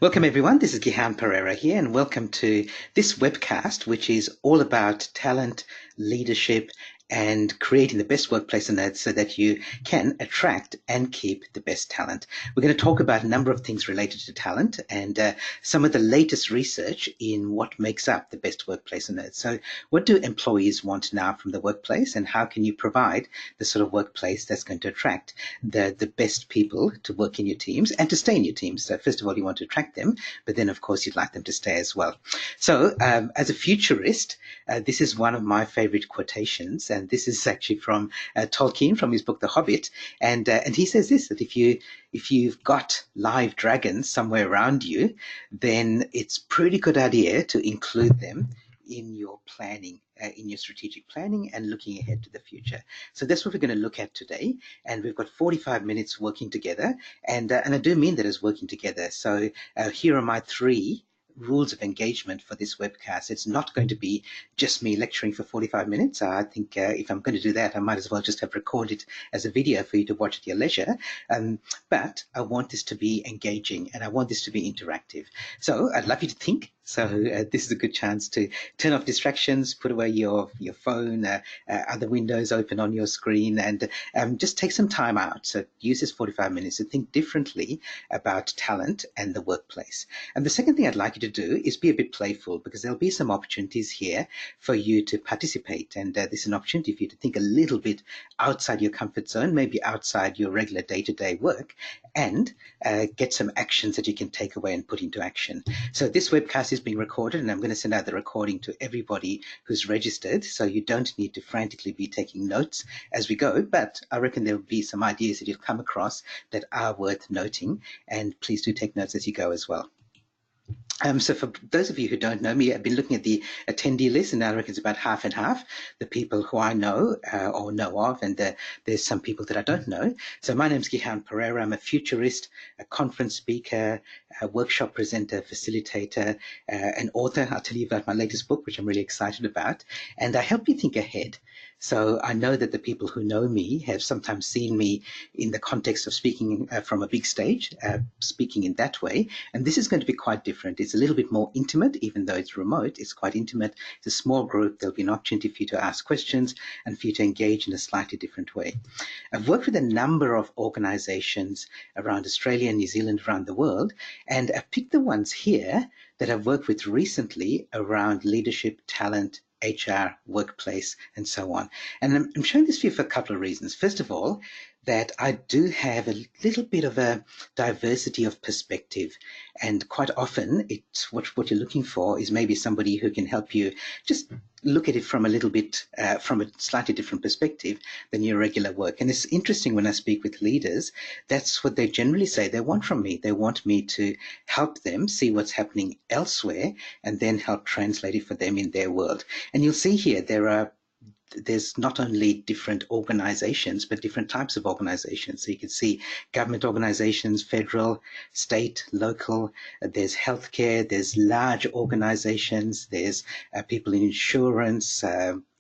Welcome everyone, this is Gihan Pereira here and welcome to this webcast which is all about talent, leadership and creating the best workplace on earth so that you can attract and keep the best talent. We're going to talk about a number of things related to talent and some of the latest research in what makes up the best workplace on earth. So what do employees want now from the workplace and how can you provide the sort of workplace that's going to attract the best people to work in your teams and to stay in your teams? So first of all, you want to attract them, but then of course you'd like them to stay as well. So as a futurist, this is one of my favorite quotations, and this is actually from Tolkien from his book The Hobbit, and he says this, that if you've got live dragons somewhere around you, then it's a pretty good idea to include them in your planning, in your strategic planning and looking ahead to the future. So that's what we're going to look at today. And we've got 45 minutes working together. And I do mean that as working together. So here are my three rules of engagement for this webcast. It's not going to be just me lecturing for 45 minutes. I think if I'm going to do that, I might as well just have recorded as a video for you to watch at your leisure. But I want this to be engaging and I want this to be interactive. So I'd love you to think. So this is a good chance to turn off distractions, put away your phone, other windows open on your screen, and just take some time out. So use this 45 minutes to think differently about talent and the workplace. And the second thing I'd like you to do is be a bit playful, because there'll be some opportunities here for you to participate. And this is an opportunity for you to think a little bit outside your comfort zone, maybe outside your regular day-to-day work, and get some actions that you can take away and put into action. So this webcast is being recorded, and I'm going to send out the recording to everybody who's registered, so you don't need to frantically be taking notes as we go, but I reckon there will be some ideas that you'll come across that are worth noting, and please do take notes as you go as well. So for those of you who don't know me, I've been looking at the attendee list, and I reckon it's about half and half, the people who I know or know of, and there's some people that I don't know. So my name's Gihan Pereira. I'm a futurist, a conference speaker, a workshop presenter, facilitator, an author. I'll tell you about my latest book, which I'm really excited about, and I help you think ahead. So I know that the people who know me have sometimes seen me in the context of speaking from a big stage, speaking in that way, and this is going to be quite different. It's a little bit more intimate, even though it's remote. It's quite intimate. It's a small group. There'll be an opportunity for you to ask questions and for you to engage in a slightly different way. I've worked with a number of organizations around Australia and New Zealand, around the world, and I've picked the ones here that I've worked with recently around leadership, talent, HR, workplace, and so on. And I'm showing this to you for a couple of reasons. First of all, that I do have a little bit of a diversity of perspective. And quite often, it's what you're looking for is maybe somebody who can help you just look at it from a little bit, from a slightly different perspective than your regular work. And it's interesting when I speak with leaders, that's what they generally say they want from me. They want me to help them see what's happening elsewhere and then help translate it for them in their world. And you'll see here there's not only different organizations, but different types of organizations. So you can see government organizations, federal, state, local, there's healthcare, there's large organizations, there's people in insurance,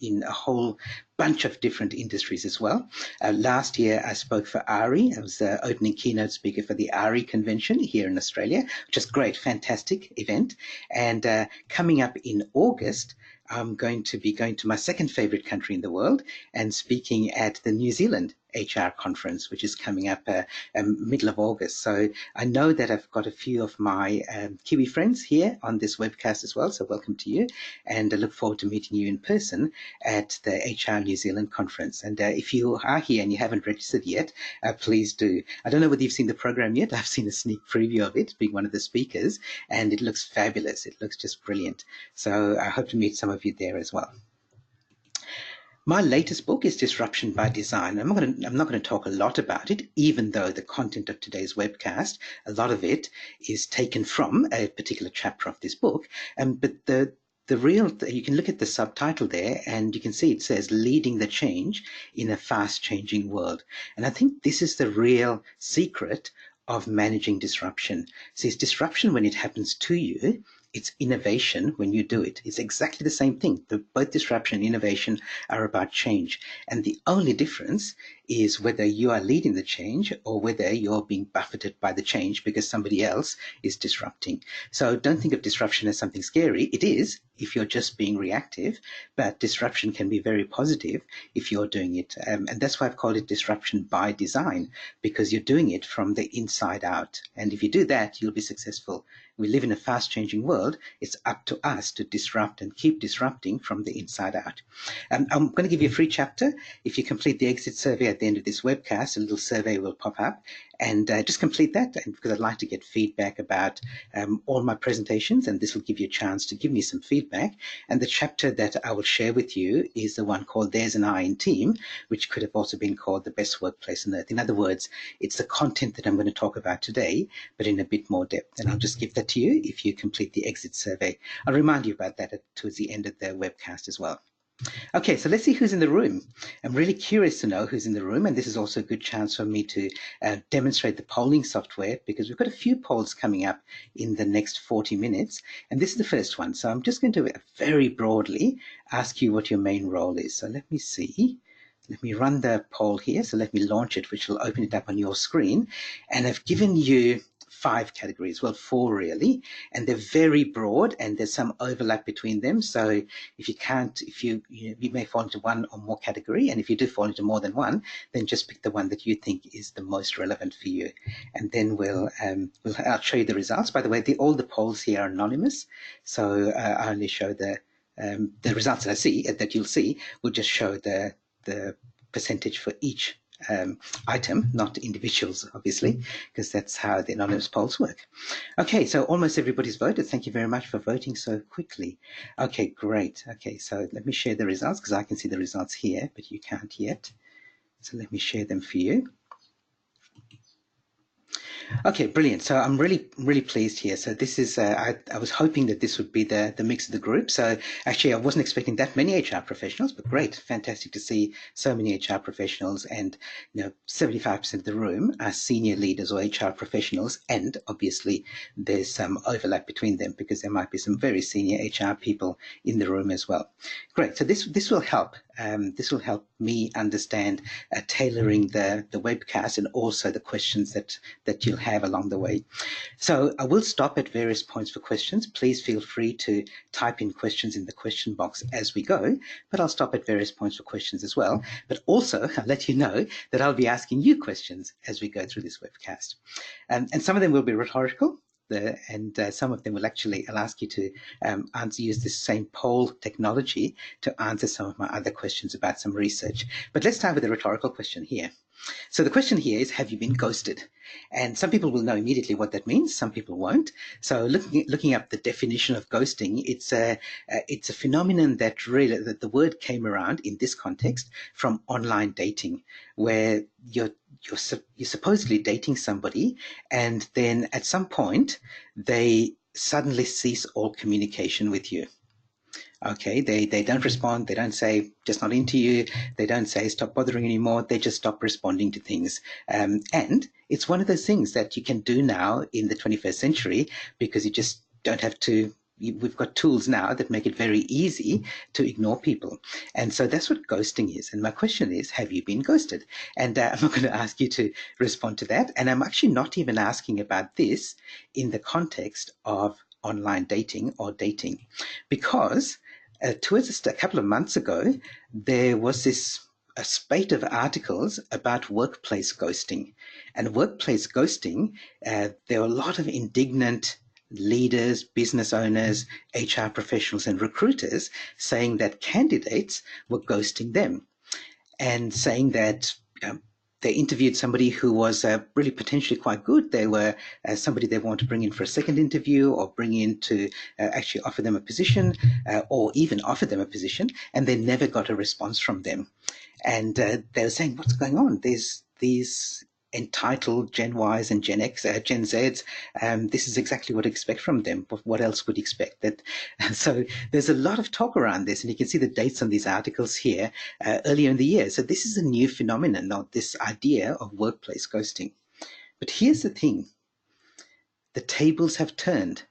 in a whole bunch of different industries as well. Last year, I spoke for ARI. I was the opening keynote speaker for the ARI convention here in Australia, which is great, fantastic event. And coming up in August, I'm going to be going to my second favorite country in the world and speaking at the New Zealand HR conference, which is coming up middle of August. So I know that I've got a few of my Kiwi friends here on this webcast as well. So welcome to you. And I look forward to meeting you in person at the HR New Zealand conference. And if you are here and you haven't registered yet, please do. I don't know whether you've seen the program yet. I've seen a sneak preview of it, being one of the speakers, and it looks fabulous. It looks just brilliant. So I hope to meet some of you there as well. My latest book is Disruption by Design. I'm not going to talk a lot about it, even though the content of today's webcast, a lot of it is taken from a particular chapter of this book. But you can look at the subtitle there and you can see it says Leading the Change in a Fast Changing World. And I think this is the real secret of managing disruption. So it's disruption when it happens to you. It's innovation when you do it. It's exactly the same thing. Both disruption and innovation are about change. And the only difference is whether you are leading the change or whether you're being buffeted by the change because somebody else is disrupting. So don't think of disruption as something scary. It is if you're just being reactive, but disruption can be very positive if you're doing it. And that's why I've called it disruption by design, because you're doing it from the inside out. And if you do that, you'll be successful. We live in a fast-changing world. It's up to us to disrupt and keep disrupting from the inside out. I'm going to give you a free chapter. If you complete the exit survey at the end of this webcast, a little survey will pop up, and just complete that, because I'd like to get feedback about all my presentations, and this will give you a chance to give me some feedback. And the chapter that I will share with you is the one called There's an I in Team, which could have also been called The Best Workplace on Earth. In other words, it's the content that I'm going to talk about today, but in a bit more depth. And I'll just give that to you if you complete the exit survey. I'll remind you about that towards the end of the webcast as well. Okay, so let's see who's in the room. I'm really curious to know who's in the room, and this is also a good chance for me to demonstrate the polling software, because we've got a few polls coming up in the next 40 minutes, and this is the first one. So I'm just going to very broadly ask you what your main role is. So let me see. Let me run the poll here. So let me launch it, which will open it up on your screen. And I've given you 5 categories, well, 4 really, and they're very broad, and there's some overlap between them. So if you may fall into one or more category, and if you do fall into more than one, then just pick the one that you think is the most relevant for you, and then I'll show you the results. By the way, all the polls here are anonymous, so I only show the results that you'll see will just show the percentage for each item, not individuals, obviously, because that's how the anonymous polls work. Okay, so almost everybody's voted. Thank you very much for voting so quickly. Okay, great. Okay, so let me share the results, because I can see the results here, but you can't yet. So let me share them for you. Okay, brilliant. So I'm really, really pleased here. So this is, I was hoping that this would be the mix of the group. So actually, I wasn't expecting that many HR professionals, but great, fantastic to see so many HR professionals, and 75% of the room are senior leaders or HR professionals, and obviously there's some overlap between them, because there might be some very senior HR people in the room as well. Great. So this will help. This will help me understand tailoring the webcast, and also the questions that you'll have along the way. So I will stop at various points for questions. Please feel free to type in questions in the question box as we go, but I'll stop at various points for questions as well. But also, I'll let you know that I'll be asking you questions as we go through this webcast. And some of them will be rhetorical, and some of them will actually, I'll ask you to use this same poll technology to answer some of my other questions about some research. But let's start with a rhetorical question here. So the question here is, have you been ghosted? And some people will know immediately what that means. Some people won't. So looking up the definition of ghosting, it's a phenomenon that the word came around in this context from online dating, where you're supposedly dating somebody, and then at some point they suddenly cease all communication with you. Okay, they don't respond. They don't say just not into you. They don't say stop bothering anymore. They just stop responding to things. And it's one of those things that you can do now in the 21st century, because you just don't have to. We've got tools now that make it very easy to ignore people. And so that's what ghosting is. And my question is, have you been ghosted? And I'm not going to ask you to respond to that. And I'm actually not even asking about this in the context of online dating or dating, because towards a couple of months ago, there was a spate of articles about workplace ghosting. And workplace ghosting, there were a lot of indignant leaders, business owners, HR professionals, and recruiters saying that candidates were ghosting them, and saying that they interviewed somebody who was really potentially quite good. They were somebody they want to bring in for a second interview, or bring in to actually offer them a position, or even offer them a position, and they never got a response from them. And they were saying, what's going on? There's these entitled Gen Ys and Gen Zs. This is exactly what I expect from them. But what else would you expect? So there's a lot of talk around this, and you can see the dates on these articles here earlier in the year. So this is a new phenomenon, not this idea of workplace ghosting. But here's the thing. The tables have turned,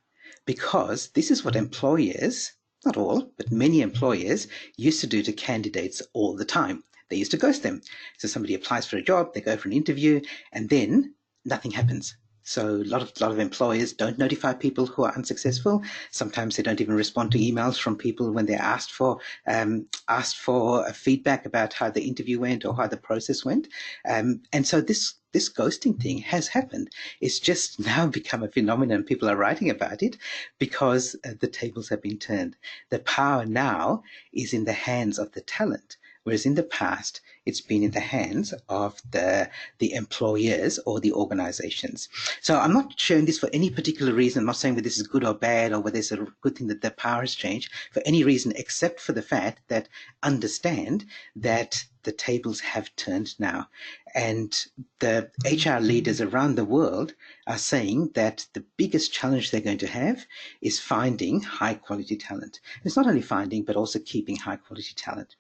because this is what employers, not all, but many employers, used to do to candidates all the time. they used to ghost them. So somebody applies for a job, they go for an interview, and then nothing happens. So a lot of employers don't notify people who are unsuccessful. Sometimes they don't even respond to emails from people when they're asked for a feedback about how the interview went or how the process went. And so this ghosting thing has happened. It's just now become a phenomenon. People are writing about it because the tables have been turned. The power now is in the hands of the talent, whereas in the past it's been in the hands of the employers or the organizations. So I'm not sharing this for any particular reason. I'm not saying whether this is good or bad or whether it's a good thing that the power has changed for any reason except for the fact that understand that the tables have turned now. And the HR leaders around the world are saying that the biggest challenge they're going to have is finding high quality talent. And it's not only finding, but also keeping high quality talent.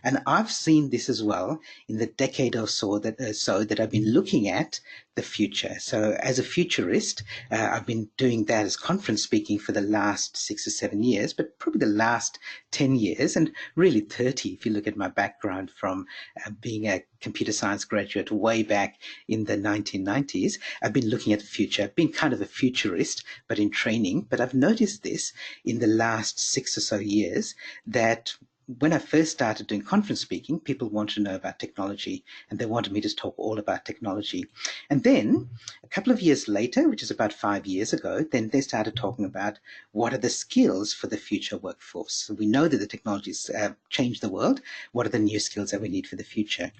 And I've seen this as well in the decade or so that I've been looking at the future. So as a futurist, I've been doing that as conference speaking for the last 6 or 7 years, but probably the last 10 years and really 30 if you look at my background from being a computer science graduate way back in the 1990s. I've been looking at the future. I've been kind of a futurist, but in training. But I've noticed this in the last 6 or so years that when I first started doing conference speaking, people wanted to know about technology and they wanted me to talk all about technology. And then a couple of years later, which is about 5 years ago, then they started talking about what are the skills for the future workforce. So we know that the technologies changed the world. What are the new skills that we need for the future?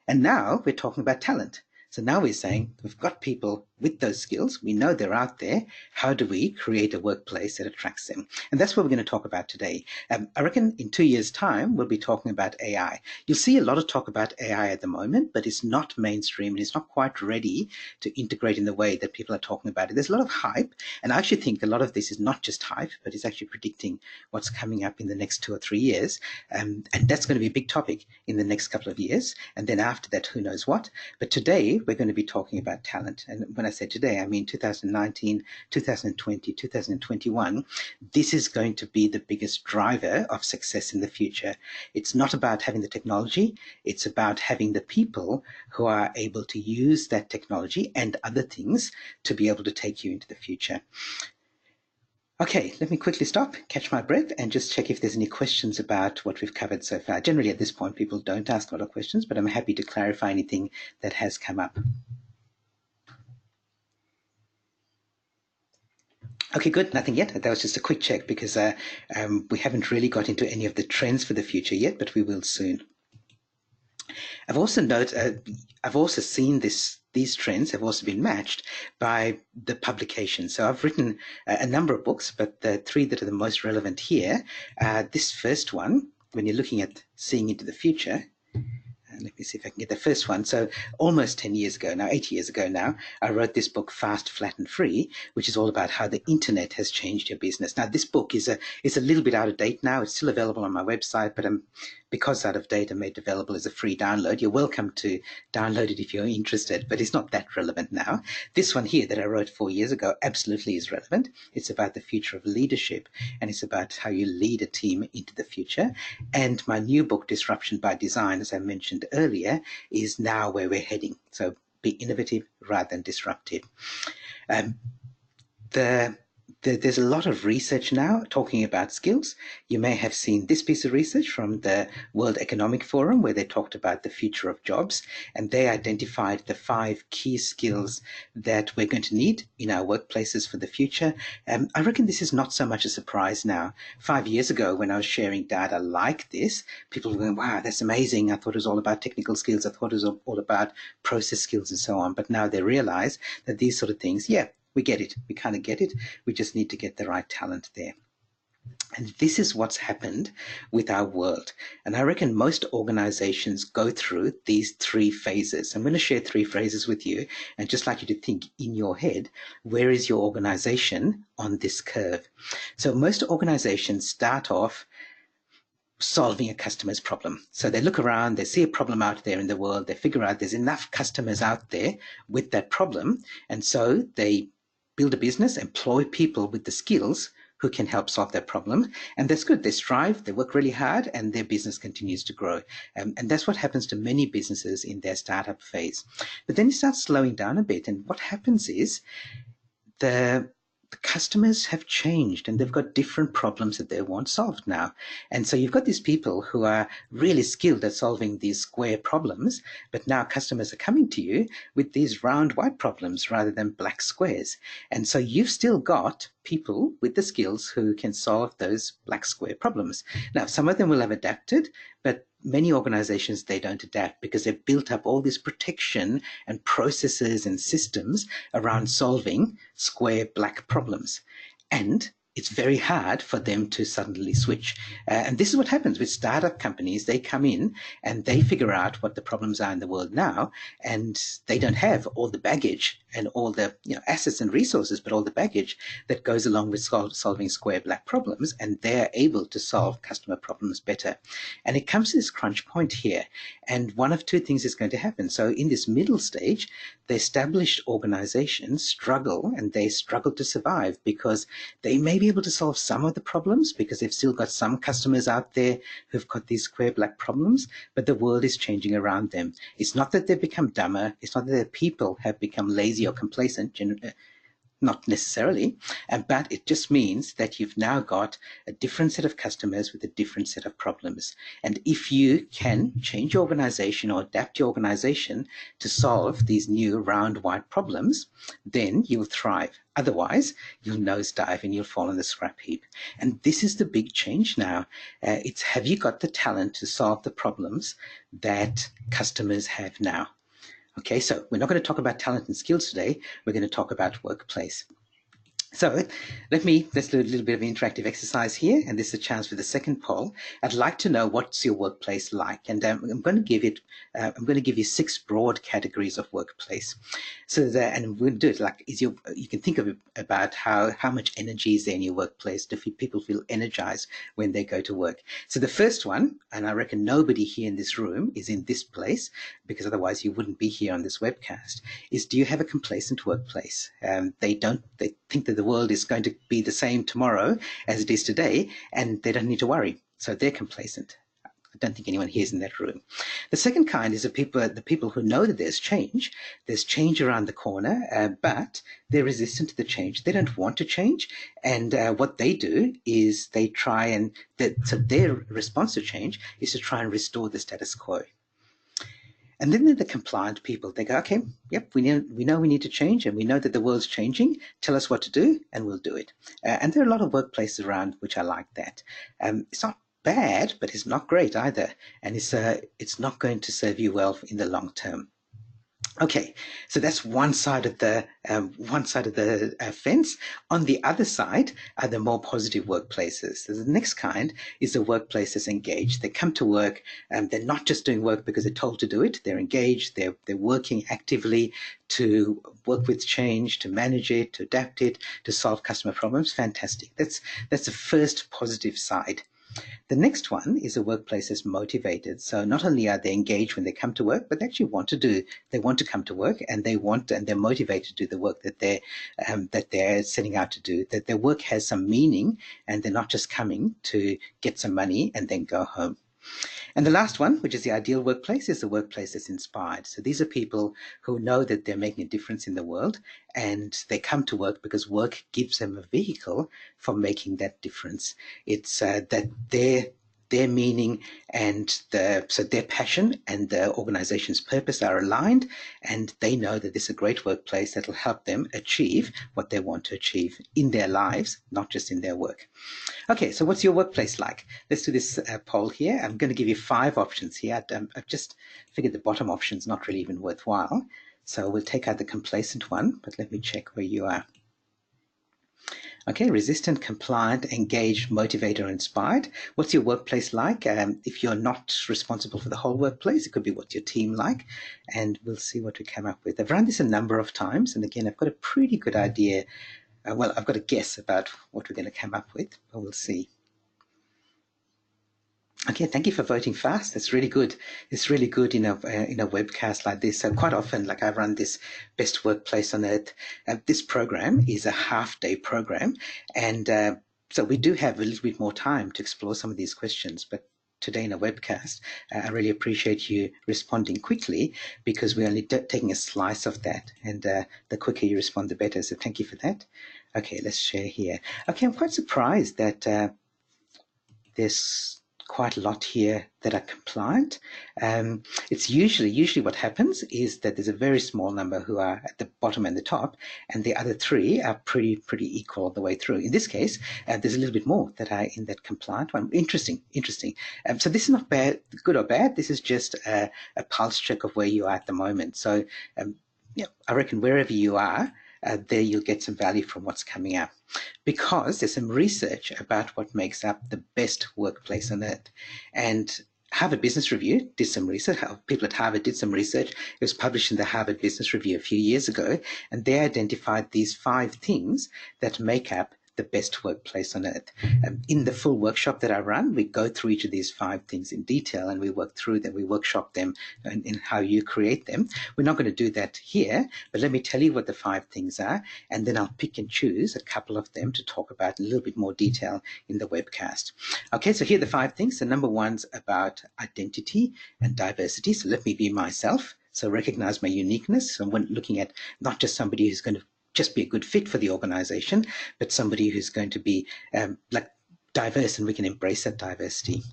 And now we're talking about talent. So now we're saying we've got people with those skills. We know they're out there. How do we create a workplace that attracts them? And that's what we're going to talk about today. I reckon in 2 years' time, we'll be talking about AI. You'll see a lot of talk about AI at the moment, but it's not mainstream and it's not quite ready to integrate in the way that people are talking about it. There's a lot of hype. And I actually think a lot of this is not just hype, but it's actually predicting what's coming up in the next 2 or 3 years. And that's going to be a big topic in the next couple of years. And then after that, who knows what. But today, we're going to be talking about talent. And when I say today, I mean 2019, 2020, 2021. This is going to be the biggest driver of success in the future. It's not about having the technology. It's about having the people who are able to use that technology and other things to be able to take you into the future. Okay, let me quickly stop, catch my breath, and just check if there's any questions about what we've covered so far. Generally, at this point, people don't ask a lot of questions, but I'm happy to clarify anything that has come up. Okay, good. Nothing yet. That was just a quick check because we haven't really got into any of the trends for the future yet, but we will soon. I've also seen these trends have also been matched by the publication. So I've written a number of books, but the 3 that are the most relevant here, this first one, when you're looking at seeing into the future, let me see if I can get the first one. So almost 10 years ago now, 8 years ago now, I wrote this book, Fast, Flat and Free, which is all about how the internet has changed your business. Now, this book is a little bit out of date now. It's still available on my website, but because it's out of date, I made it available as a free download. You're welcome to download it if you're interested, but it's not that relevant now. This one here that I wrote 4 years ago absolutely is relevant. It's about the future of leadership, and it's about how you lead a team into the future. And my new book, Disruption by Design, as I mentioned earlier, is now where we're heading. So be innovative rather than disruptive. There's a lot of research now talking about skills. You may have seen this piece of research from the World Economic Forum where they talked about the future of jobs, and they identified the 5 key skills that we're going to need in our workplaces for the future. I reckon this is not so much a surprise now. 5 years ago, when I was sharing data like this, people were going, wow, that's amazing. I thought it was all about technical skills. I thought it was all about process skills and so on. But now they realize that these sort of things, yeah, we get it. We kind of get it. We just need to get the right talent there. And this is what's happened with our world. And I reckon most organizations go through these 3 phases. I'm going to share 3 phrases with you and just like you to think in your head, where is your organization on this curve? So most organizations start off solving a customer's problem. So they look around, they see a problem out there in the world, they figure out there's enough customers out there with that problem. And so they build a business, employ people with the skills who can help solve that problem. And that's good. They strive, they work really hard, and their business continues to grow. And that's what happens to many businesses in their startup phase. But then it starts slowing down a bit. And what happens is the customers have changed and they've got different problems that they want solved now. And so you've got these people who are really skilled at solving these square problems, but now customers are coming to you with these round white problems rather than black squares. And so you've still got people with the skills who can solve those black square problems. Now, some of them will have adapted, but many organizations, they don't adapt because they've built up all this protection and processes and systems around solving square black problems. And it's very hard for them to suddenly switch. And this is what happens with startup companies. They come in and they figure out what the problems are in the world now, and they don't have all the baggage and all the assets and resources, but all the baggage that goes along with solving square black problems, and they're able to solve customer problems better. And it comes to this crunch point here, and one of two things is going to happen. So in this middle stage, the established organizations struggle, and they struggle to survive because they may be able to solve some of the problems because they've still got some customers out there who've got these square black problems, but the world is changing around them. It's not that they've become dumber. It's not that their people have become lazy or complacent, not necessarily, but it just means that you've now got a different set of customers with a different set of problems. And if you can change your organization or adapt your organization to solve these new round white problems, then you'll thrive. Otherwise, you'll nosedive and you'll fall in the scrap heap. And this is the big change now. It's, have you got the talent to solve the problems that customers have now? Okay, so we're not going to talk about talent and skills today. We're going to talk about workplace. So let's do a little bit of an interactive exercise here, and this is a chance for the second poll. I'd like to know what's your workplace like, and I'm going to give you 6 broad categories of workplace. So that, and we're going to do it like you can think of it about how much energy is there in your workplace. Do people feel energized when they go to work? So the first one, and I reckon nobody here in this room is in this place because otherwise you wouldn't be here on this webcast, is do you have a complacent workplace? They think that the world is going to be the same tomorrow as it is today, and they don't need to worry. So they're complacent. I don't think anyone here is in that room. The second kind is the people who know that there's change. There's change around the corner, but they're resistant to the change. They don't want to change. And what they do is they try and, so their response to change is to try and restore the status quo. And then they're the compliant people. They go, okay, yep, we know we need to change, and we know that the world's changing. Tell us what to do, and we'll do it. And there are a lot of workplaces around which I like that. It's not bad, but it's not great either, and it's not going to serve you well in the long term. Okay, so that's one side of the fence. On the other side are the more positive workplaces. So the next kind is the workplace that's engaged. They come to work, they're not just doing work because they're told to do it. They're engaged. They're working actively to work with change, to manage it, to adapt it, to solve customer problems. Fantastic. That's the first positive side. The next one is a workplace that's motivated. So not only are they engaged when they come to work, but they actually want to come to work, and they're motivated to do the work that they're setting out to do, that their work has some meaning, and they're not just coming to get some money and then go home. And the last one, which is the ideal workplace, is the workplace that's inspired. So these are people who know that they're making a difference in the world, and they come to work because work gives them a vehicle for making that difference. It's that their meaning and so their passion and the organization's purpose are aligned, and they know that this is a great workplace that will help them achieve what they want to achieve in their lives, not just in their work. Okay, so what's your workplace like? Let's do this poll here. I'm going to give you 5 options here. I've just figured the bottom option is not really even worthwhile. So we'll take out the complacent one, but let me check where you are. Okay, resistant, compliant, engaged, motivated, or inspired. What's your workplace like? If you're not responsible for the whole workplace, it could be what's your team like, and we'll see what we come up with. I've run this a number of times, and again, I've got a pretty good idea. Well, I've got a guess about what we're going to come up with, but we'll see. Okay, thank you for voting fast. That's really good. It's really good in a webcast like this. So quite often, like I run this Best Workplace on Earth. This program is a half-day program, and So we do have a little bit more time to explore some of these questions, but today in a webcast, I really appreciate you responding quickly because we're only taking a slice of that, and the quicker you respond, the better. So thank you for that. Okay, let's share here. Okay, I'm quite surprised that there's quite a lot here that are compliant. It's usually what happens is that there's a very small number who are at the bottom and the top, and the other three are pretty equal all the way through. In this case, there's a little bit more that are in that compliant one. Interesting. So this is not bad, good or bad. This is just a pulse check of where you are at the moment. So I reckon wherever you are, there you'll get some value from what's coming up, because there's some research about what makes up the best workplace on earth. And Harvard Business Review did some research. People at Harvard did some research. It was published in the Harvard Business Review a few years ago, and they identified these 5 things that make up the best workplace on earth. In the full workshop that I run, we go through each of these 5 things in detail, and we work through them, we workshop them in how you create them. We're not going to do that here, but let me tell you what the 5 things are, and then I'll pick and choose a couple of them to talk about in a little bit more detail in the webcast. Okay, so here are the 5 things. The number 1's about identity and diversity. So let me be myself. So recognize my uniqueness. So when looking at not just somebody who's going to just be a good fit for the organization, but somebody who's going to be diverse, and we can embrace that diversity.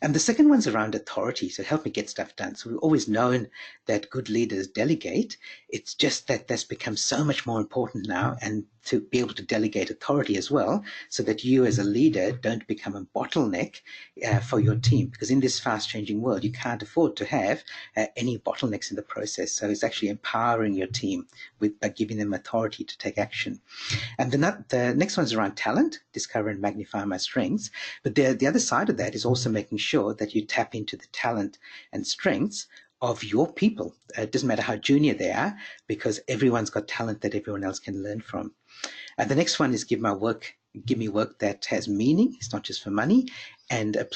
And the second one's around authority, so help me get stuff done. So we've always known that good leaders delegate. It's just that that's become so much more important now, and to be able to delegate authority as well, so that you as a leader don't become a bottleneck for your team. Because in this fast-changing world, you can't afford to have any bottlenecks in the process. So it's actually empowering your team by giving them authority to take action. And the next one's around talent, discover and magnify my strengths. But the other side of that is also making sure that you tap into the talent and strengths of your people. It doesn't matter how junior they are, because everyone's got talent that everyone else can learn from. The next one is give me work that has meaning. It's not just for money, and a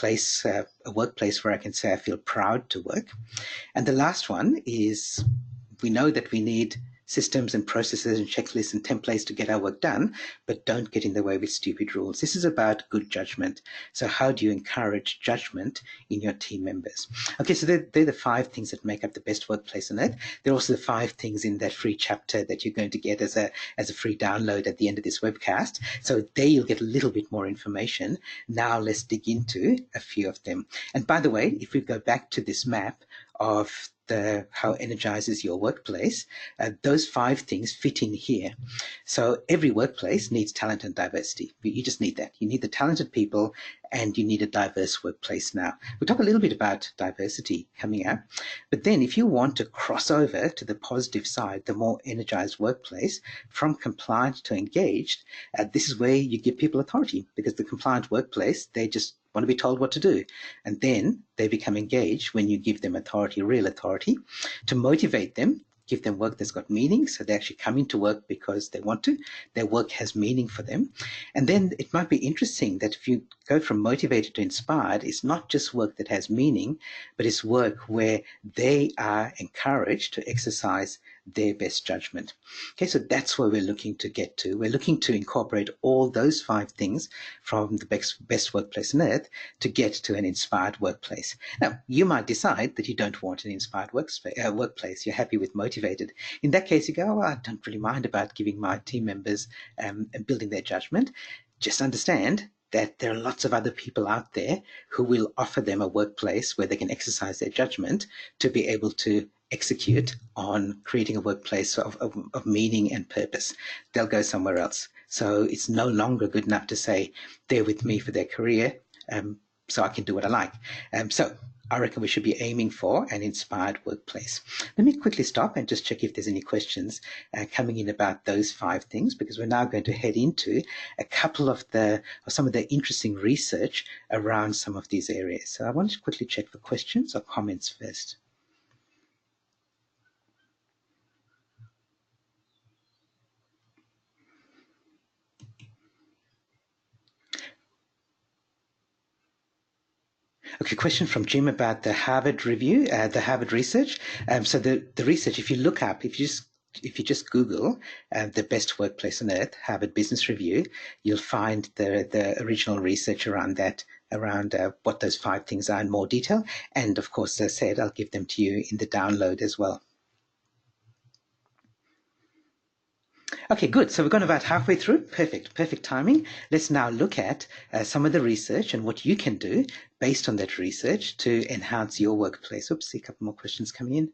workplace where I can say I feel proud to work. And the last one is, we know that we need systems and processes and checklists and templates to get our work done, but don't get in the way with stupid rules. This is about good judgment. So how do you encourage judgment in your team members? Okay, so they're the 5 things that make up the best workplace on earth. They're also the 5 things in that free chapter that you're going to get as a free download at the end of this webcast. So there you'll get a little bit more information. Now let's dig into a few of them. And by the way, if we go back to this map of how energizes your workplace, those 5 things fit in here. So every workplace needs talent and diversity. You just need that. You need the talented people, and you need a diverse workplace now. We'll talk a little bit about diversity coming up, but then if you want to cross over to the positive side, the more energized workplace, from compliant to engaged, this is where you give people authority, because the compliant workplace, they just want to be told what to do. And then they become engaged when you give them authority, real authority, to motivate them, give them work that's got meaning, so they actually come into work because they want to. Their work has meaning for them. And then it might be interesting that if you go from motivated to inspired, it's not just work that has meaning, but it's work where they are encouraged to exercise their best judgment. Okay, so that's where we're looking to get to. We're looking to incorporate all those 5 things from the best workplace on earth to get to an inspired workplace. Now, you might decide that you don't want an inspired workplace. You're happy with motivated. In that case, you go, I don't really mind about giving my team members and building their judgment. Just understand that there are lots of other people out there who will offer them a workplace where they can exercise their judgment to be able to execute on creating a workplace of meaning and purpose. They'll go somewhere else. So it's no longer good enough to say they're with me for their career, so I can do what I like. So I reckon we should be aiming for an inspired workplace. Let me quickly stop and just check if there's any questions coming in about those 5 things, because we're now going to head into a couple of some of the interesting research around some of these areas. So I want to quickly check for questions or comments first. Okay, question from Jim about the Harvard review, the Harvard research. So the research, if you just if you just Google the best workplace on earth, Harvard Business Review, you'll find the original research around that, around what those 5 things are in more detail. And of course, as I said, I'll give them to you in the download as well. Okay, good. So we've gone about halfway through. Perfect timing. Let's now look at some of the research and what you can do based on that research to enhance your workplace. Oops, see a couple more questions coming in.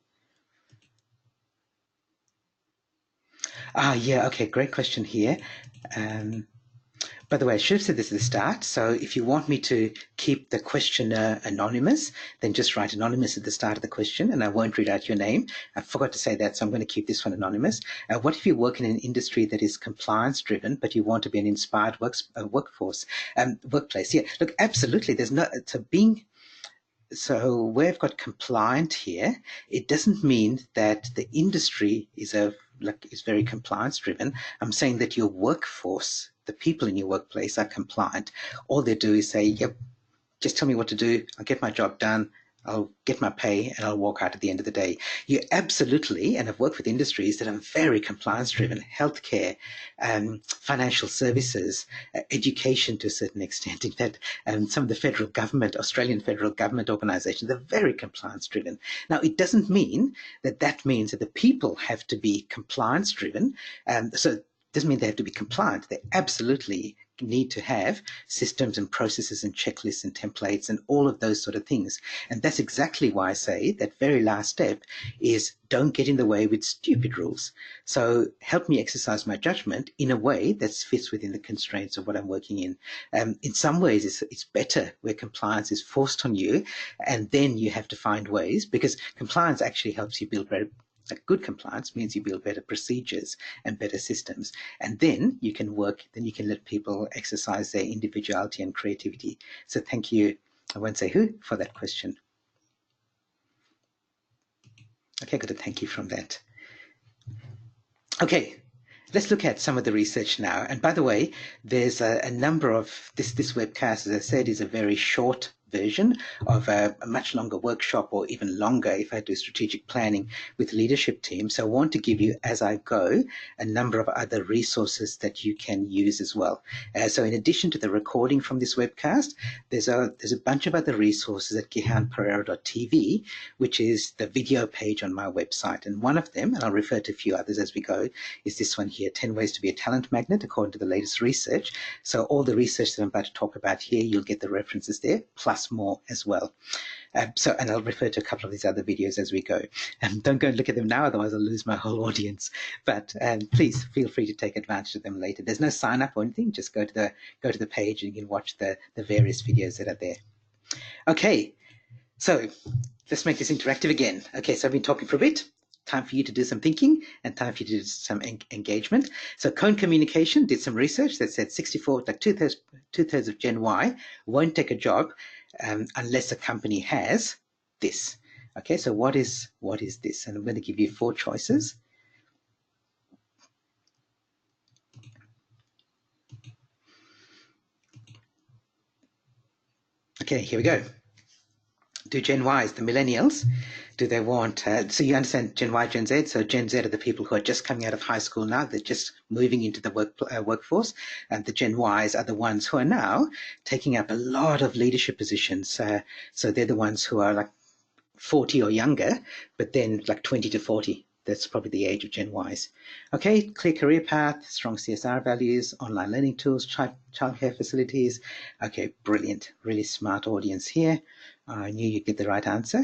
Yeah, okay, great question here. By the way, I should have said this at the start. So if you want me to keep the questioner anonymous, then just write anonymous at the start of the question and I won't read out your name. I forgot to say that, so I'm going to keep this one anonymous. What if you work in an industry that is compliance driven, but you want to be an inspired workplace? Yeah, look, absolutely. So where I've got compliant here, it doesn't mean that the industry is very compliance driven. I'm saying that your workforce, the people in your workplace, are compliant. All they do is say, yep, just tell me what to do. I'll get my job done. I'll get my pay and I'll walk out at the end of the day. You absolutely, and I've worked with industries that are very compliance driven, healthcare, financial services, education to a certain extent. In fact, some of the federal government, Australian federal government organizations, they're very compliance driven. Now, it doesn't mean that means that the people have to be compliance driven. So it doesn't mean they have to be compliant. They absolutely need to have systems and processes and checklists and templates and all of those sort of things. And that's exactly why I say that very last step is don't get in the way with stupid rules. So help me exercise my judgment in a way that fits within the constraints of what I'm working in. In some ways, it's better where compliance is forced on you, and then you have to find ways, because compliance actually helps you build better. Good compliance means you build better procedures and better systems. And then you can let people exercise their individuality and creativity. So thank you, I won't say who, for that question. Okay, got a thank you from that. Okay, let's look at some of the research now. And by the way, there's a number of, this webcast, as I said, is a very short version of a much longer workshop, or even longer if I do strategic planning with leadership teams. So I want to give you, as I go, a number of other resources that you can use as well. So in addition to the recording from this webcast, there's a bunch of other resources at gihanperera.tv, which is the video page on my website. And one of them, and I'll refer to a few others as we go, is this one here, 10 Ways to be a Talent Magnet, according to the latest research. So all the research that I'm about to talk about here, you'll get the references there, plus more as well. And I'll refer to a couple of these other videos as we go. Don't go and look at them now, otherwise I'll lose my whole audience. But please feel free to take advantage of them later. There's no sign up or anything. Just go to the page and you can watch the various videos that are there. Okay, so let's make this interactive again. Okay, so I've been talking for a bit. Time for you to do some thinking and time for you to do some engagement. So Cone Communication did some research that said 2/3 of Gen Y won't take a job unless a company has this. Okay, so what is this? And I'm going to give you 4 choices. Okay, here we go. Do Gen Ys, the millennials, do they want, so you understand Gen Y, Gen Z, so Gen Z are the people who are just coming out of high school now, they're just moving into the workforce, and the Gen Ys are the ones who are now taking up a lot of leadership positions, so they're the ones who are like 40 or younger, but then like 20 to 40. That's probably the age of Gen Ys. Okay, clear career path, strong CSR values, online learning tools, childcare facilities. Okay, brilliant. Really smart audience here. I knew you'd get the right answer.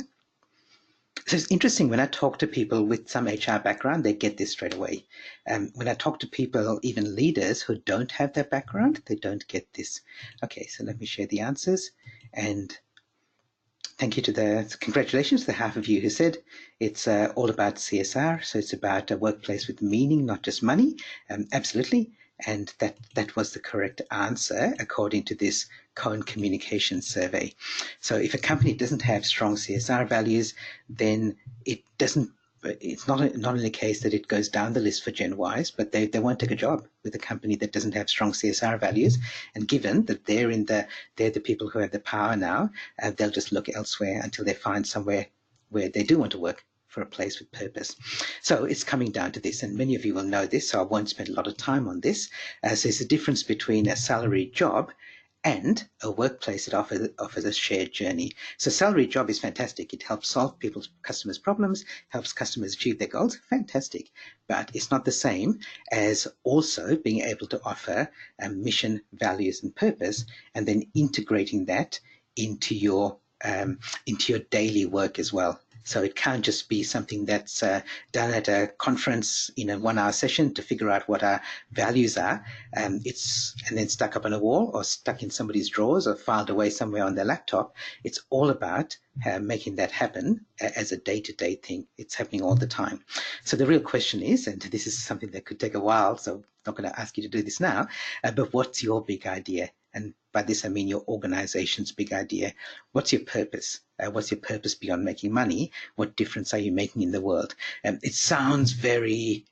So it's interesting, when I talk to people with some HR background, they get this straight away. When I talk to people, even leaders who don't have that background, they don't get this. Okay, so let me share the answers. And thank you congratulations to the half of you who said it's all about CSR. So it's about a workplace with meaning, not just money. Absolutely. And that was the correct answer according to this Cone Communication survey. So if a company doesn't have strong CSR values, then it's not only a case that it goes down the list for Gen Ys, but they won't take a job with a company that doesn't have strong CSR values. And given that they're the people who have the power now, they'll just look elsewhere until they find somewhere where they do want to work for a place with purpose. So it's coming down to this, and many of you will know this, so I won't spend a lot of time on this, as there's a difference between a salaried job and a workplace that offers a shared journey. So salary job is fantastic. It helps solve customers' problems, helps customers achieve their goals. Fantastic. But it's not the same as also being able to offer mission, values, and purpose, and then integrating that into your daily work as well. So it can't just be something that's done at a conference in a 1 hour session to figure out what our values are. And then stuck up on a wall or stuck in somebody's drawers or filed away somewhere on their laptop. It's all about making that happen as a day-to-day thing. It's happening all the time. So the real question is, and this is something that could take a while, so I'm not going to ask you to do this now, but what's your big idea? And by this, I mean your organization's big idea. What's your purpose? What's your purpose beyond making money? What difference are you making in the world? It sounds very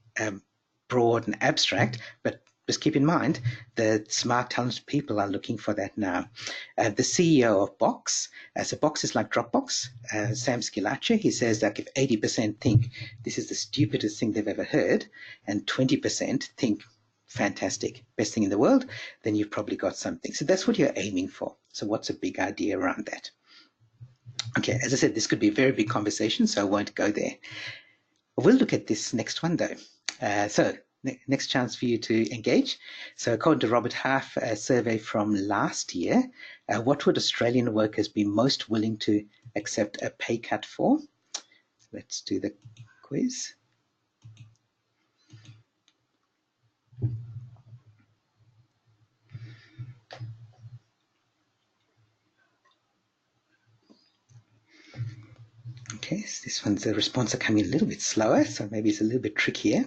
broad and abstract, but just keep in mind that smart, talented people are looking for that now. The CEO of Box, so Box is like Dropbox, Sam Scilacci, he says that if 80% think this is the stupidest thing they've ever heard, and 20% think fantastic, best thing in the world, then you've probably got something. So that's what you're aiming for. So what's a big idea around that? Okay, as I said, this could be a very big conversation, so I won't go there. We'll look at this next one, though. Next chance for you to engage. So according to Robert Half, a survey from last year, what would Australian workers be most willing to accept a pay cut for? Let's do the quiz. Okay, so this one's the response are coming a little bit slower, so maybe it's a little bit trickier.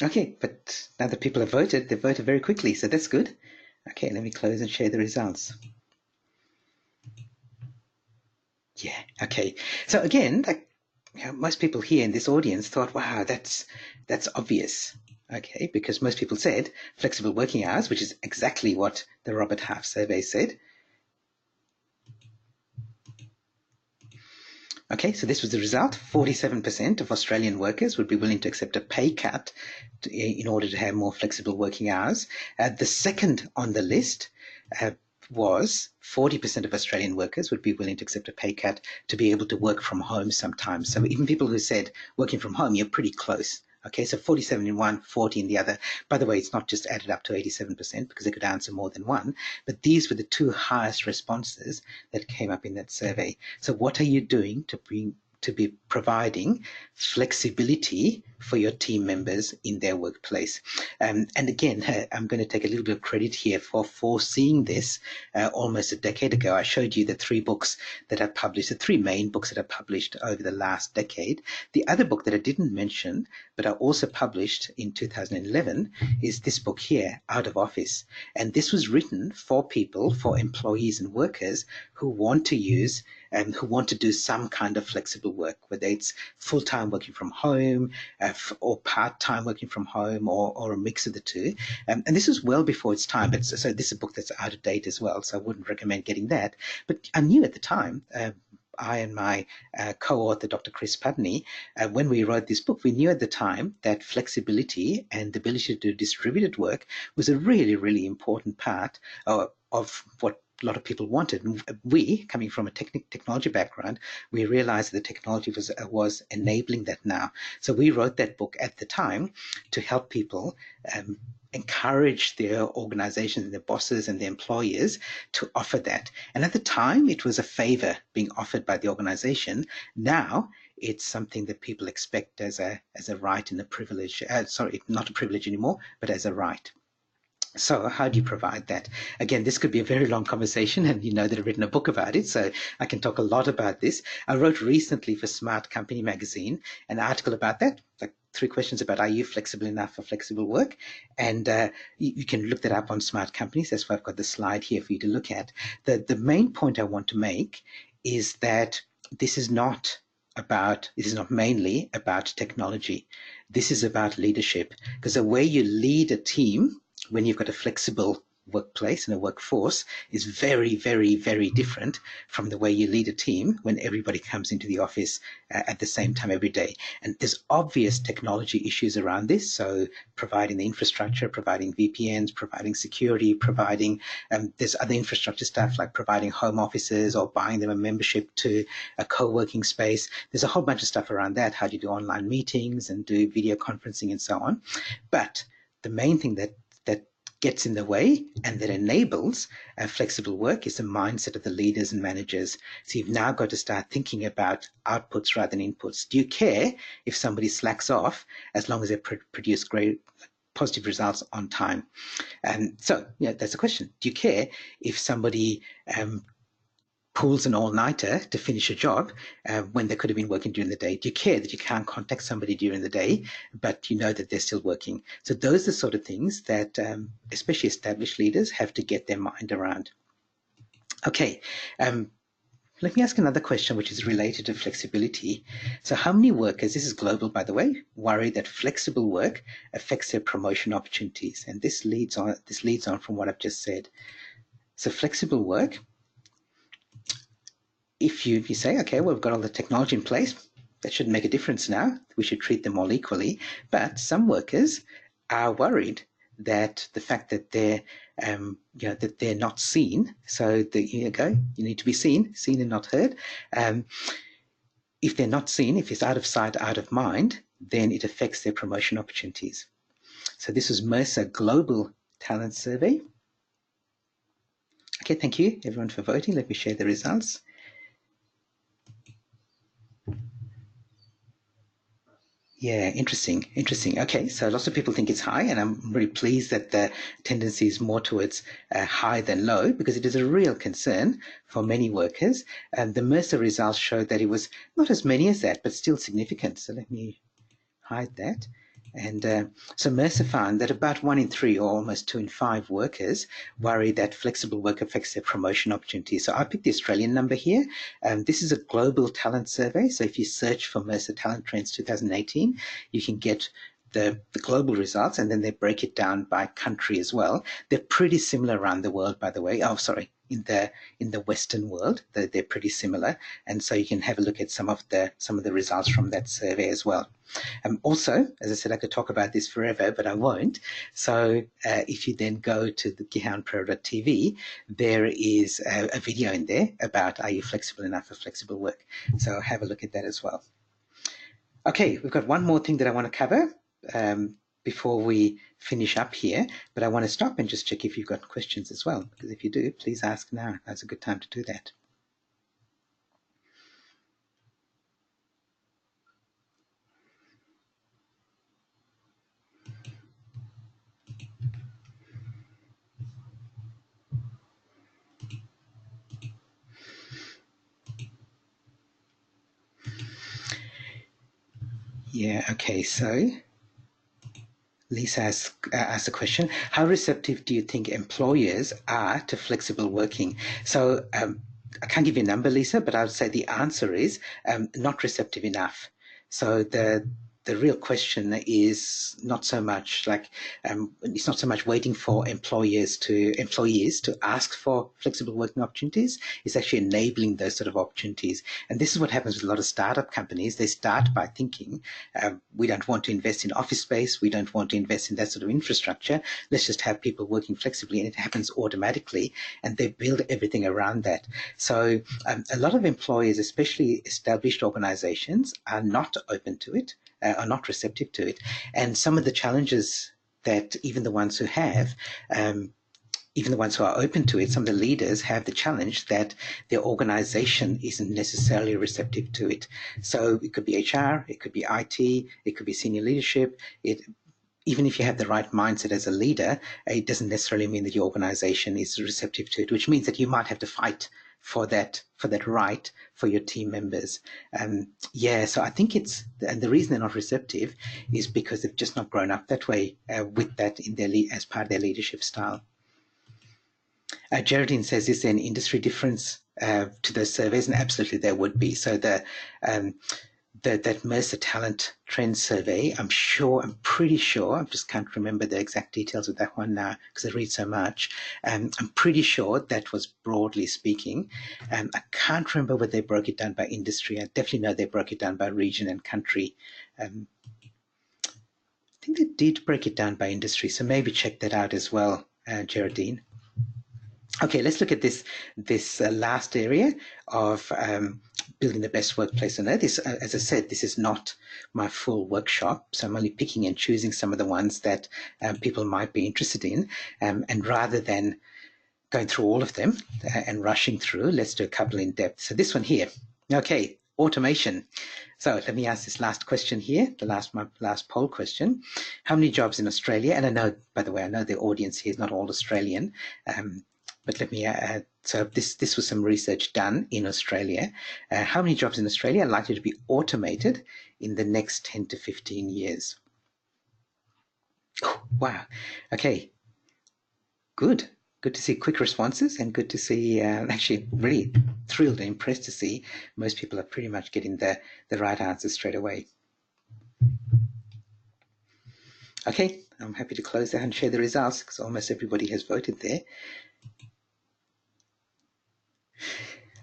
Okay, but now that people have voted, they voted very quickly, so that's good. Okay, let me close and share the results. Yeah, okay. So again, most people here in this audience thought, wow, that's obvious. Okay, because most people said flexible working hours, which is exactly what the Robert Half survey said. Okay, so this was the result. 47% of Australian workers would be willing to accept a pay cut in order to have more flexible working hours. The second on the list was 40% of Australian workers would be willing to accept a pay cut to be able to work from home sometimes. So even people who said working from home, you're pretty close. Okay, so 47 in one, 40 in the other. By the way, it's not just added up to 87% because they could answer more than one, but these were the two highest responses that came up in that survey. So what are you doing to be providing flexibility for your team members in their workplace? And again, I'm going to take a little bit of credit here for foreseeing this almost a decade ago. I showed you the 3 books that I published, the 3 main books that I published over the last decade. The other book that I didn't mention, but I also published in 2011, is this book here, Out of Office. And this was written for people, for employees and workers who want to use and who want to do some kind of flexible work, whether it's full-time working from home or part-time working from home or a mix of the two. And this was well before its time, but so this is a book that's out of date as well, so I wouldn't recommend getting that. But I knew at the time, I and my co-author, Dr. Chris Pudney, when we wrote this book, we knew at the time that flexibility and the ability to do distributed work was a really, really important part of what a lot of people wanted. And we, coming from a technology background, we realized that the technology was enabling that now. So we wrote that book at the time to help people encourage their organizations and their bosses and their employers to offer that. And at the time, it was a favor being offered by the organization. Now, it's something that people expect as a right and a privilege. Sorry, not a privilege anymore, but as a right. So how do you provide that? Again, this could be a very long conversation, and you know that I've written a book about it, so I can talk a lot about this. I wrote recently for Smart Company magazine an article about that, like 3 questions about, are you flexible enough for flexible work? And you can look that up on Smart Companies. That's why I've got the slide here for you to look at. The main point I want to make is that this is not mainly about technology. This is about leadership, because the way you lead a team when you've got a flexible workplace and a workforce is very, very, very different from the way you lead a team when everybody comes into the office at the same time every day. And there's obvious technology issues around this. So providing the infrastructure, providing VPNs, providing security, providing, there's other infrastructure stuff like providing home offices or buying them a membership to a co-working space. There's a whole bunch of stuff around that. How do you do online meetings and do video conferencing and so on? But the main thing that gets in the way and that enables flexible work is the mindset of the leaders and managers. So you've now got to start thinking about outputs rather than inputs. Do you care if somebody slacks off as long as they produce great positive results on time? So that's the question. Do you care if somebody pulls an all-nighter to finish a job when they could have been working during the day? Do you care that you can't contact somebody during the day, but you know that they're still working? So those are the sort of things that especially established leaders have to get their mind around. Okay, let me ask another question which is related to flexibility. So how many workers, this is global by the way, worry that flexible work affects their promotion opportunities? And this leads on from what I've just said. So flexible work, if you say, okay, well, we've got all the technology in place, that shouldn't make a difference now. We should treat them all equally. But some workers are worried that the fact that they're that they're not seen. So you need to be seen and not heard. If they're not seen, if it's out of sight, out of mind, then it affects their promotion opportunities. So this was Mercer Global Talent Survey. Okay, thank you everyone for voting. Let me share the results. Yeah, interesting. Okay, so lots of people think it's high, and I'm really pleased that the tendency is more towards high than low, because it is a real concern for many workers. And the Mercer results showed that it was not as many as that, but still significant. So let me hide that. And so Mercer found that about 1 in 3 or almost 2 in 5 workers worry that flexible work affects their promotion opportunities. So I picked the Australian number here. This is a global talent survey. So if you search for Mercer Talent Trends 2018, you can get the global results, and then they break it down by country as well. They're pretty similar around the world, by the way. Oh, sorry. In the Western world, they're pretty similar, and so you can have a look at some of the results from that survey as well. Also, as I said, I could talk about this forever, but I won't. So if you then go to the gihanperera.tv, there is a video in there about are you flexible enough for flexible work. So have a look at that as well. Okay, we've got one more thing that I want to cover before we finish up here, but I want to stop and just check if you've got questions as well, because if you do, please ask now. That's a good time to do that. Yeah, okay, so Lisa asked a question. How receptive do you think employers are to flexible working? So I can't give you a number, Lisa, but I would say the answer is not receptive enough. So the real question is not so much like it's not so much waiting for employees to ask for flexible working opportunities. It's actually enabling those sort of opportunities. And this is what happens with a lot of startup companies. They start by thinking, we don't want to invest in office space. We don't want to invest in that sort of infrastructure. Let's just have people working flexibly, and it happens automatically. And they build everything around that. So a lot of employers, especially established organizations, are not open to it. Are not receptive to it. And some of the challenges that even the ones who have, even the ones who are open to it, some of the leaders have the challenge that their organization isn't necessarily receptive to it. So it could be HR, it could be IT, it could be senior leadership. Even if you have the right mindset as a leader, it doesn't necessarily mean that your organization is receptive to it, which means that you might have to fight for that right for your team members. So I think and the reason they're not receptive is because they've just not grown up that way with that in their as part of their leadership style. Geraldine says, is there an industry difference to those surveys? And absolutely there would be. So that Mercer Talent Trend Survey, I'm pretty sure, I just can't remember the exact details of that one now because I read so much. I'm pretty sure that was broadly speaking. I can't remember whether they broke it down by industry. I definitely know they broke it down by region and country. I think they did break it down by industry, so maybe check that out as well, Geraldine. Okay, let's look at this last area of building the best workplace on earth. As I said, this is not my full workshop, so I'm only picking and choosing some of the ones that people might be interested in. And rather than going through all of them and rushing through, let's do a couple in depth. So this one here, okay, automation. So let me ask this last question here, my last poll question. How many jobs in Australia? And I know, by the way, I know the audience here is not all Australian, but let me add, so this was some research done in Australia. How many jobs in Australia are likely to be automated in the next 10 to 15 years? Oh, wow. Okay. Good. Good to see quick responses and good to see, actually really thrilled and impressed to see most people are pretty much getting the right answers straight away. Okay, I'm happy to close that and share the results because almost everybody has voted there.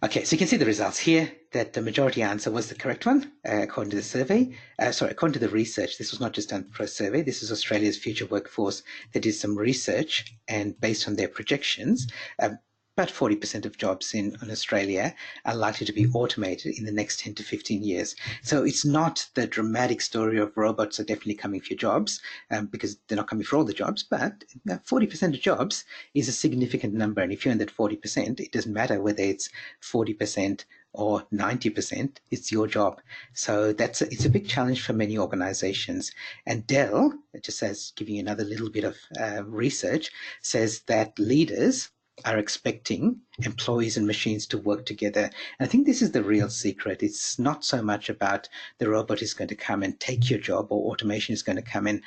Okay, so you can see the results here that the majority answer was the correct one, according to the survey. According to the research. This was not just done for a survey. This is Australia's Future Workforce that did some research, and based on their projections, about 40% of jobs in Australia are likely to be automated in the next 10 to 15 years. So it's not the dramatic story of robots are definitely coming for your jobs, because they're not coming for all the jobs, but 40% of jobs is a significant number. And if you're in that 40%, it doesn't matter whether it's 40% or 90%, it's your job. So it's a big challenge for many organizations. And Dell, just as giving you another little bit of research, says that leaders are expecting employees and machines to work together. And I think this is the real secret. It's not so much about the robot is going to come and take your job or automation is going to come and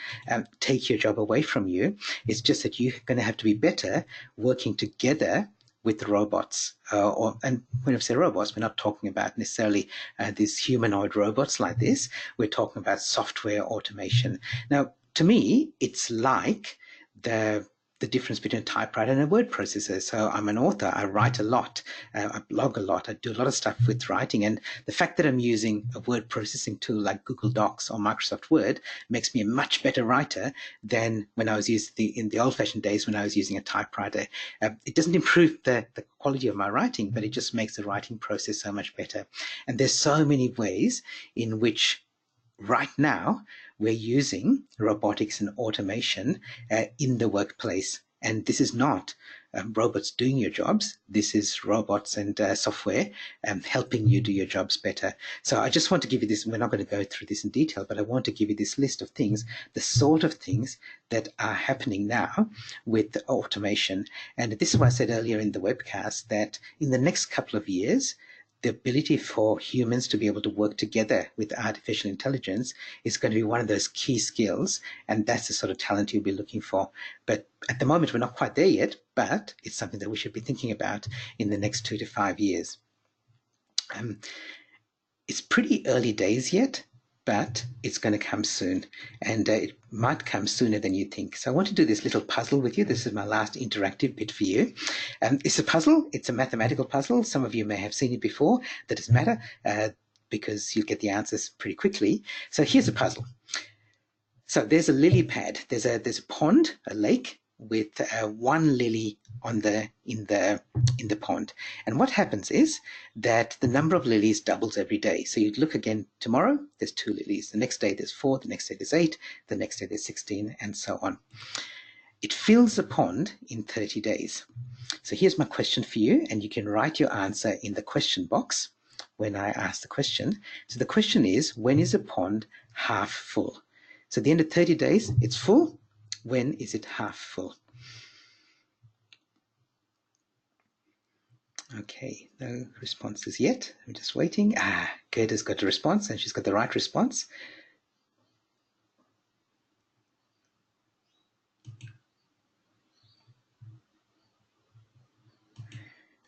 take your job away from you. It's just that you're going to have to be better working together with robots. And when I say robots, we're not talking about necessarily these humanoid robots like this. We're talking about software automation. Now, to me, it's like the difference between a typewriter and a word processor. So I'm an author. I write a lot. I blog a lot. I do a lot of stuff with writing. And the fact that I'm using a word processing tool like Google Docs or Microsoft Word makes me a much better writer than when I was in the old-fashioned days when I was using a typewriter. It doesn't improve the quality of my writing, but it just makes the writing process so much better. And there's so many ways in which right now we're using robotics and automation in the workplace. And this is not robots doing your jobs. This is robots and software helping you do your jobs better. So I just want to give you this. We're not going to go through this in detail, but I want to give you this list of things, the sort of things that are happening now with automation. And this is why I said earlier in the webcast that in the next couple of years, the ability for humans to be able to work together with artificial intelligence is going to be one of those key skills, and that's the sort of talent you'll be looking for. But at the moment, we're not quite there yet, but it's something that we should be thinking about in the next 2 to 5 years. It's pretty early days yet, but it's going to come soon, and it might come sooner than you think. So I want to do this little puzzle with you. This is my last interactive bit for you. It's a puzzle. It's a mathematical puzzle. Some of you may have seen it before. That doesn't matter because you'll get the answers pretty quickly. So here's a puzzle. So there's a lily pad. There's a pond, a lake, with one lily in the pond. And what happens is that the number of lilies doubles every day. So you look again tomorrow, there's 2 lilies. The next day there's 4, the next day there's 8, the next day there's 16, and so on. It fills the pond in 30 days. So here's my question for you, and you can write your answer in the question box when I ask the question. So the question is, when is a pond half full? So at the end of 30 days, it's full. When is it half full? Okay, no responses yet. I'm just waiting. Gerda's got a response, and she's got the right response.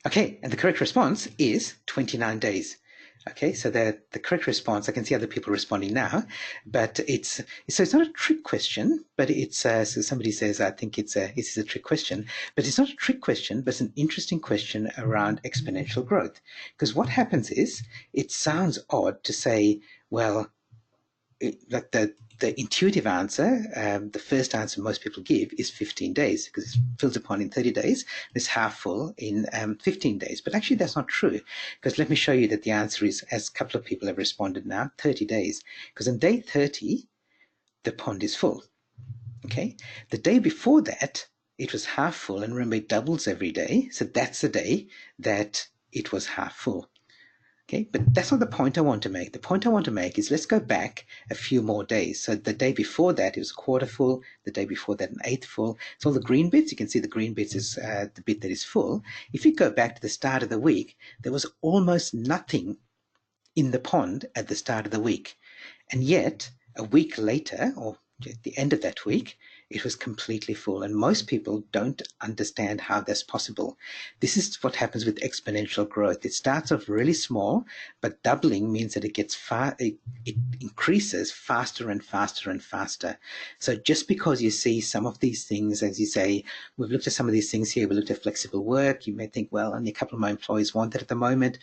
Okay, and the correct response is 29 days. Okay, so the correct response, I can see other people responding now, but it's not a trick question, but so somebody says, I think it is a trick question, but it's not a trick question, but it's an interesting question around exponential growth. Because what happens is, it sounds odd to say, well, like the intuitive answer, the first answer most people give is 15 days because it's filled upon in 30 days. It's half full in 15 days. But actually, that's not true, because let me show you that the answer is, as a couple of people have responded now, 30 days. Because on day 30, the pond is full. Okay. The day before that, it was half full. And remember, it doubles every day. So that's the day that it was half full. Okay, but that's not the point I want to make. The point I want to make is, let's go back a few more days. So the day before that, it was a quarter full. The day before that, an eighth full. So all the green bits, you can see the green bits is the bit that is full. If you go back to the start of the week, there was almost nothing in the pond at the start of the week. And yet, a week later, or at the end of that week, it was completely full. And most people don't understand how that's possible. This is what happens with exponential growth. It starts off really small, but doubling means that it increases faster and faster and faster. So just because you see some of these things, as you say, we've looked at some of these things here, we looked at flexible work, you may think, well, only a couple of my employees want that at the moment.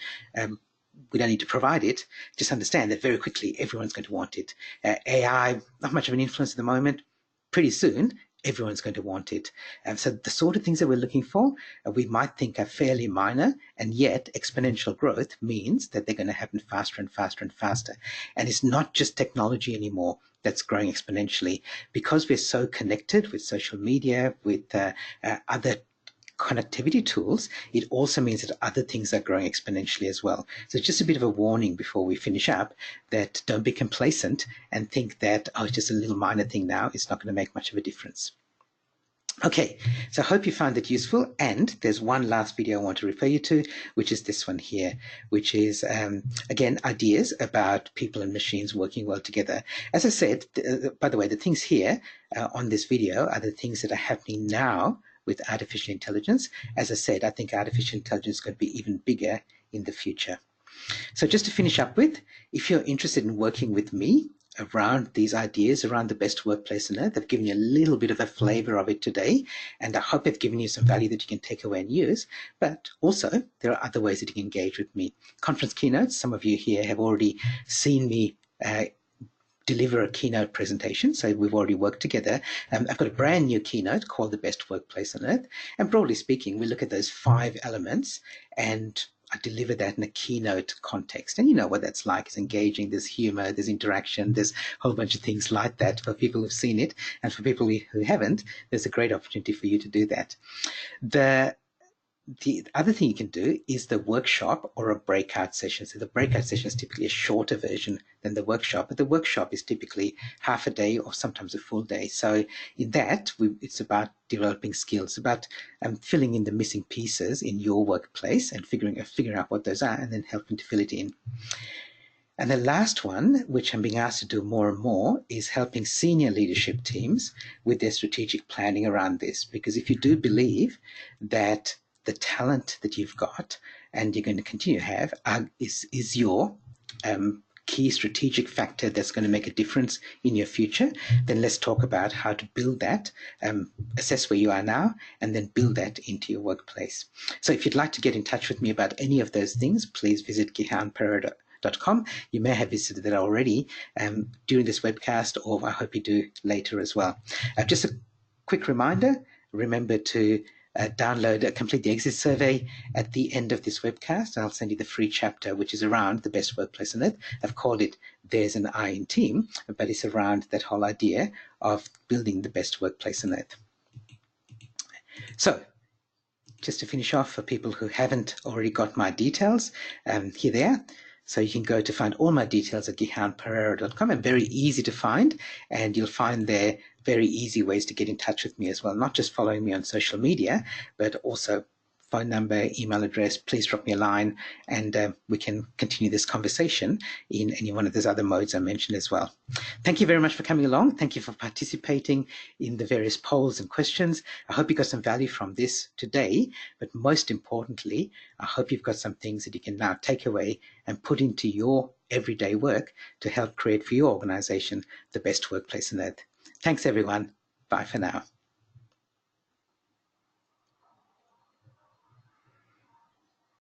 We don't need to provide it. Just understand that very quickly everyone's going to want it. AI, not much of an influence at the moment. Pretty soon, everyone's going to want it. So the sort of things that we're looking for, we might think are fairly minor, and yet exponential growth means that they're going to happen faster and faster and faster. And it's not just technology anymore that's growing exponentially. Because we're so connected with social media, with other connectivity tools, it also means that other things are growing exponentially as well. So just a bit of a warning before we finish up, that don't be complacent and think that, oh, it's just a little minor thing now, it's not going to make much of a difference. Okay, so I hope you found it useful, and there's one last video I want to refer you to, which is this one here, which is, again, ideas about people and machines working well together. As I said, by the way, the things here on this video are the things that are happening now with artificial intelligence. As I said, I think artificial intelligence is going to be even bigger in the future. So just to finish up with, if you're interested in working with me around these ideas, around the best workplace on earth, I've given you a little bit of a flavor of it today, and I hope I've given you some value that you can take away and use. But also, there are other ways that you can engage with me. Conference keynotes, some of you here have already seen me deliver a keynote presentation, so we've already worked together. I've got a brand new keynote called The Best Workplace on Earth, and broadly speaking, we look at those 5 elements, and I deliver that in a keynote context. And you know what that's like. It's engaging, there's humor, there's interaction, there's a whole bunch of things like that for people who've seen it, and for people who haven't, there's a great opportunity for you to do that. The other thing you can do is the workshop or a breakout session. So the breakout session is typically a shorter version than the workshop, but the workshop is typically half a day or sometimes a full day. So in that, it's about developing skills, about filling in the missing pieces in your workplace and figuring out what those are, and then helping to fill it in. And the last one, which I'm being asked to do more and more, is helping senior leadership teams with their strategic planning around this. Because if you do believe that the talent that you've got and you're going to continue to have is your key strategic factor that's going to make a difference in your future, then let's talk about how to build that, assess where you are now, and then build that into your workplace. So if you'd like to get in touch with me about any of those things, please visit gihanperera.com. You may have visited that already during this webcast, or I hope you do later as well. Just a quick reminder, remember to complete the exit survey at the end of this webcast, and I'll send you the free chapter, which is around the best workplace on earth. I've called it There's an I in Team, but it's around that whole idea of building the best workplace on earth. So, just to finish off, for people who haven't already got my details, here they are. So you can go to find all my details at gihanperera.com, and very easy to find, and you'll find there very easy ways to get in touch with me as well, not just following me on social media, but also phone number, email address, please drop me a line, and we can continue this conversation in any one of those other modes I mentioned as well. Thank you very much for coming along. Thank you for participating in the various polls and questions. I hope you got some value from this today, but most importantly, I hope you've got some things that you can now take away and put into your everyday work to help create for your organization the best workplace on earth. Thanks, everyone. Bye for now.